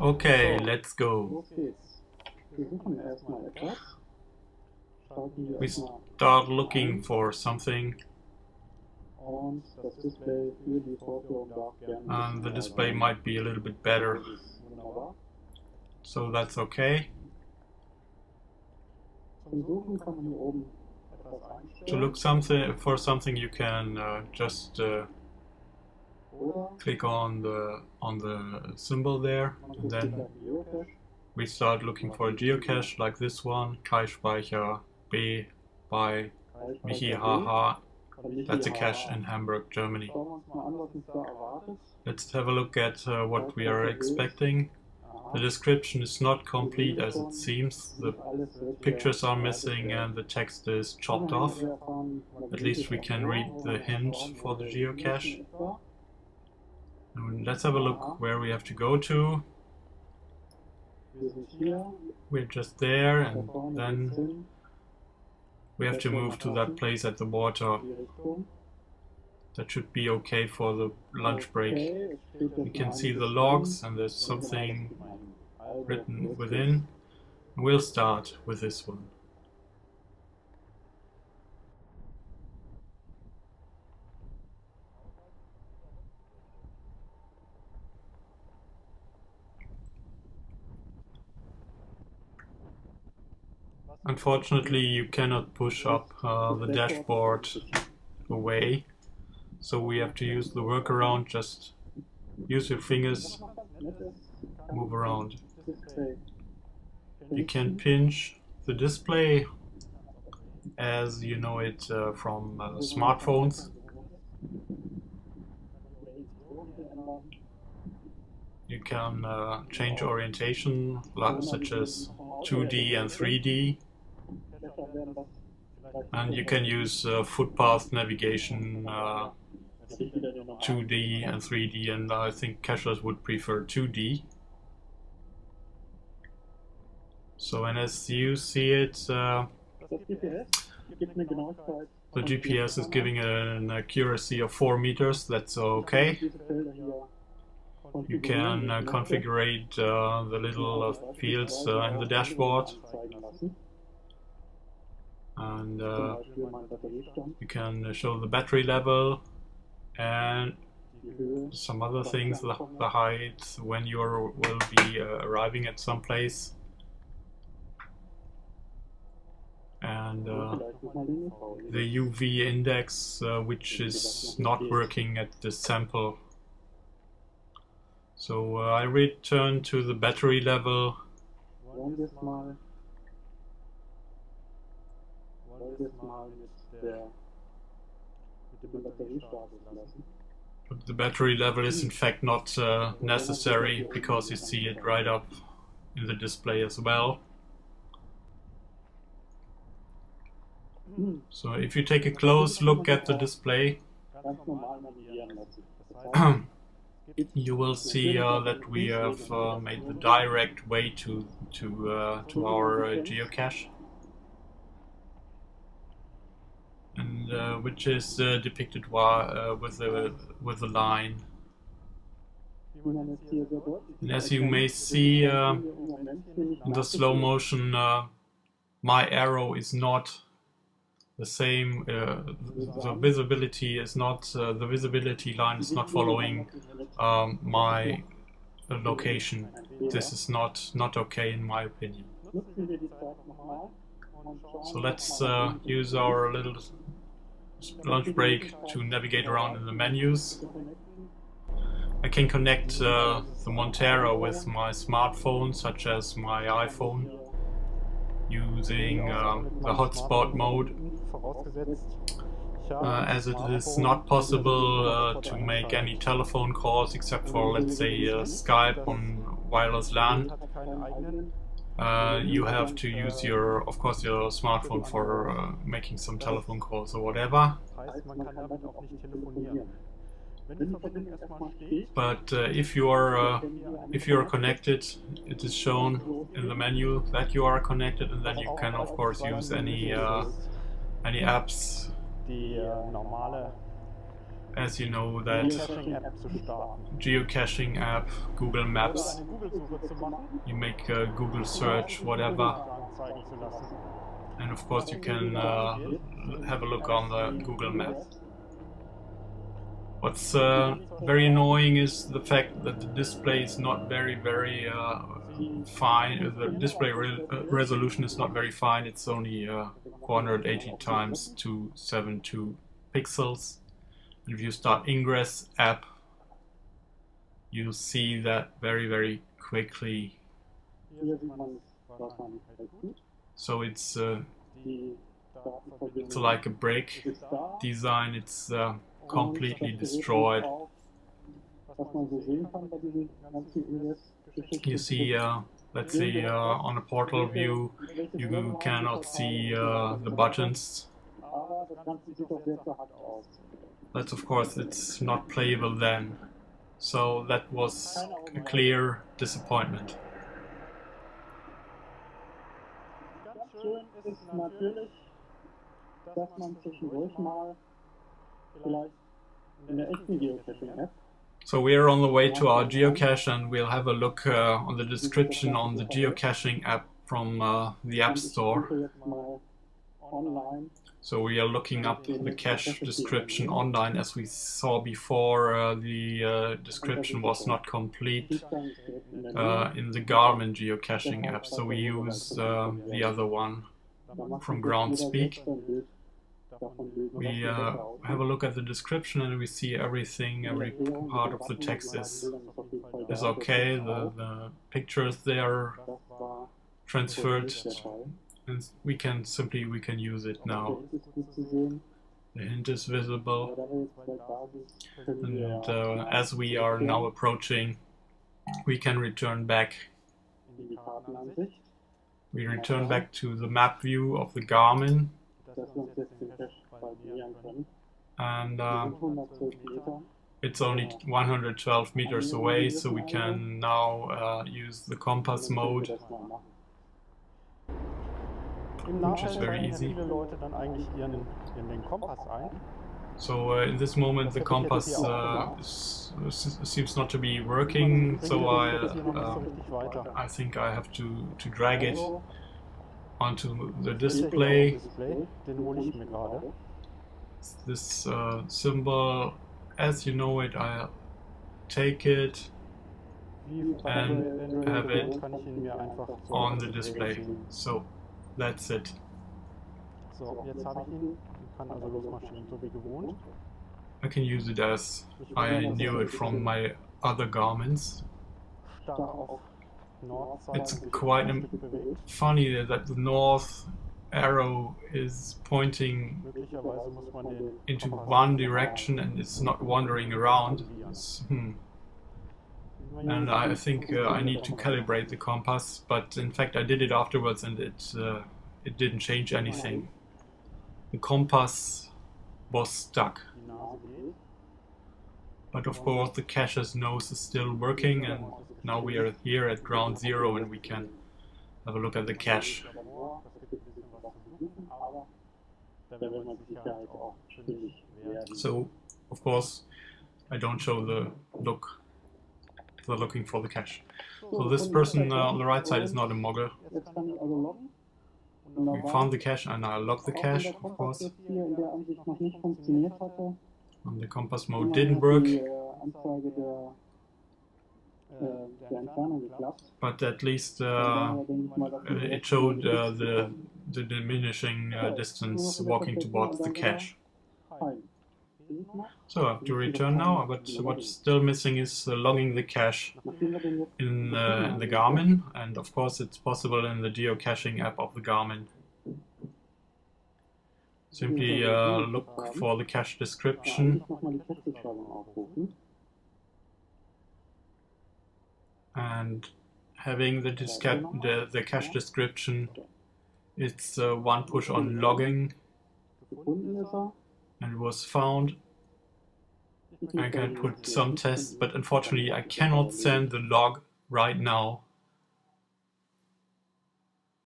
Okay, let's go. We start looking for something, and the display might be a little bit better, so that's okay. To look for something, you can just click on the symbol there, and then we start looking for a geocache like this one, Kai-Speicher B by Michi HH. That's a cache in Hamburg, Germany. Let's have a look at what we are expecting. The description is not complete as it seems. The pictures are missing and the text is chopped off. At least we can read the hint for the geocache. And let's have a look where we have to go to. We're just there, and then we have to move to that place at the water. That should be okay for the lunch break. We can see the logs and there's something written within. We'll start with this one. Unfortunately, you cannot push up the dashboard away. So we have to use the workaround, just use your fingers, move around. You can pinch the display as you know it from smartphones. You can change orientation, such as 2D and 3D. And you can use footpath navigation 2D and 3D, and I think cachers would prefer 2D. So, and as you see it, the GPS is giving an accuracy of 4 meters, that's okay. You can configure the little fields in the dashboard. And you can show the battery level and some other things, the height, when you will be arriving at some place, and the UV index, which is not working at this sample. So I return to the battery level. But the battery level is in fact not necessary, because you see it right up in the display as well. So if you take a close look at the display, you will see that we have made the direct way to our geocache. And which is depicted with a line. And as you may see in the slow motion, my arrow is not the same. The visibility is not the visibility line is not following my location. This is not okay in my opinion. So let's use our little lunch break to navigate around in the menus. I can connect the Monterra with my smartphone, such as my iPhone, using the hotspot mode. As it is not possible to make any telephone calls except for, let's say, Skype on wireless LAN. You have to use of course, your smartphone for making some telephone calls or whatever. But if you are connected, it is shown in the menu that you are connected, and then you can of course use any apps as you know that geocaching app, Google Maps, you make a Google search, whatever, and of course you can have a look on the Google Maps. What's very annoying is the fact that the display is not very fine. The display resolution is not very fine. It's only 480 times 272 pixels. And if you start Ingress app, you'll see that very quickly. So it's like a brick design. It's completely destroyed. You see, let's say on a portal view, you cannot see the buttons. That's of course, it's not playable then. So that was a clear disappointment. So we are on the way to our geocache, and we'll have a look on the description on the geocaching app from the App Store. So we are looking up the cache description online. As we saw before, the description was not complete in the Garmin geocaching app, so we use the other one from Groundspeak. We have a look at the description and we see everything, every part of the text is okay. The pictures they are transferred, and we can use it now. The hint is visible, and as we are now approaching, we can return back. We return back to the map view of the Garmin. And it's only 112 meters away, so we can now use the compass mode, which is very easy. So in this moment the compass seems not to be working, so I think I have to drag it onto the display. This symbol, as you know it, I take it and have it on the display. So that's it. I can use it as I knew it from my other Garmins. It's quite funny that the north arrow is pointing into one direction and it's not wandering around. And I think I need to calibrate the compass, but in fact I did it afterwards and it didn't change anything. The compass was stuck. But of course the cache's nose is still working, and now we are here at ground zero and we can have a look at the cache. So of course I don't show the looking for the cache. So this person on the right side is not a mogger. We found the cache and I logged the cache, of course. And the compass mode didn't work, but at least it showed the diminishing distance walking towards the cache. So I have to return now, but what's still missing is logging the cache in the Garmin, and of course it's possible in the geocaching app of the Garmin. Simply look for the cache description and having the cache description, it's one push on logging and it was found. I can put some tests, but unfortunately I cannot send the log right now